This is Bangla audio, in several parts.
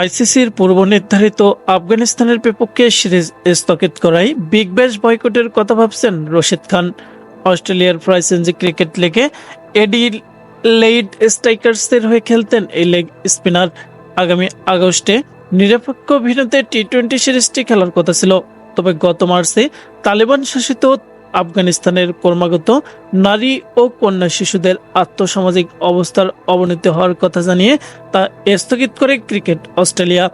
আইসিসির পূর্ব নির্ধারিত আফগানিস্তানের বিপক্ষে সিরিজ স্থগিত করায় বিগ ব্যাশ বয়কটের কথা ভাবছেন রশিদ খান। অস্ট্রেলিয়ার ফ্রাইসেঞ্জি ক্রিকেট লিগে এডিলেইড স্ট্রাইকার্সের হয়ে খেলতেন এই লেগ স্পিনার। আগামী আগস্টে নিরপেক্ষ ভেন্যুতে টি-20 সিরিজটি খেলার কথা ছিল, তবে গত মার্চে তালেবান শাসিত আফগানিস্তানের ক্রমাগত নারী ও কন্যা শিশুদের আর্থসামাজিক অবস্থার অবনতি হওয়ার কথা জানিয়ে তা স্থগিত করে ক্রিকেট অস্ট্রেলিয়া।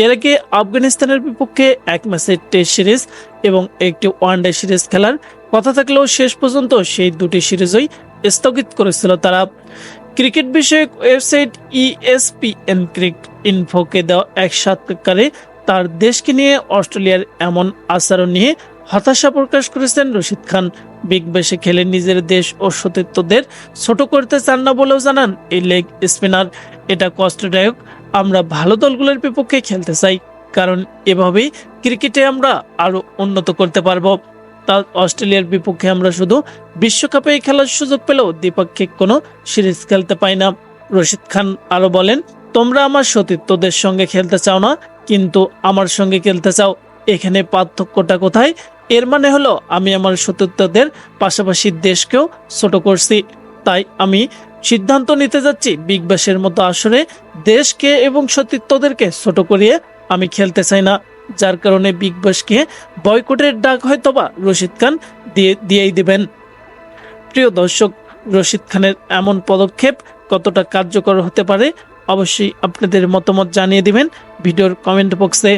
এর আগে আফগানিস্তানের বিপক্ষে এক ম্যাচের টেস্ট সিরিজ এবং একটি ওয়ানডে সিরিজ খেলার কথা থাকলেও শেষ পর্যন্ত সেই দুটি সিরিজই স্থগিত করেছিল তারা। ক্রিকেট বিষয়ক ওয়েবসাইট ESPN ক্রিকেট ইনফোকে দেওয়া এক সাক্ষাৎকারে তার দেশকে নিয়ে অস্ট্রেলিয়ার এমন আচরণ নিয়ে হতাশা প্রকাশ করেছেন রশিদ খান। বিগ ব্যাশে খেলে নিজের দেশ ও সতীর্থদের ছোট করতে চান না বলেও জানান এই লেগ স্পিনার। এটা কষ্টদায়ক, আমরা ভালো দলগুলোর বিপক্ষে খেলতে চাই, কারণ এভাবেই ক্রিকেটে আমরা আরো উন্নত করতে পারবো। তা অস্ট্রেলিয়ার বিপক্ষে আমরা শুধু বিশ্বকাপে খেলার সুযোগ পেলেও দ্বিপাক্ষিক কোনো সিরিজ খেলতে পাই না। রশিদ খান আরো বলেন, তোমরা আমার সতীর্থদের সঙ্গে খেলতে চাও না, কিন্তু আমার সঙ্গে খেলতে চাও। এখানে পার্থক্যটা কোথায়? এর মানে হলো আমি আমার সতীর্থদের পাশাপাশি দেশকেও ছোট করছি। তাই আমি সিদ্ধান্ত নিতে যাচ্ছি বিগ ব্যাশের মতো আসরে দেশকে এবং সতীর্থদেরকে ছোট করিয়ে আমি খেলতে চাই না, যার কারণে বিগ ব্যাশকে বয়কটের ডাক হয়তোবা রশিদ খান দিয়েই দিবেন। প্রিয় দর্শক, রশিদ খানের এমন পদক্ষেপ কতটা কার্যকর হতে পারে অবশ্যই আপনাদের মতামত জানিয়ে দিবেন ভিডিওর কমেন্ট বক্সে।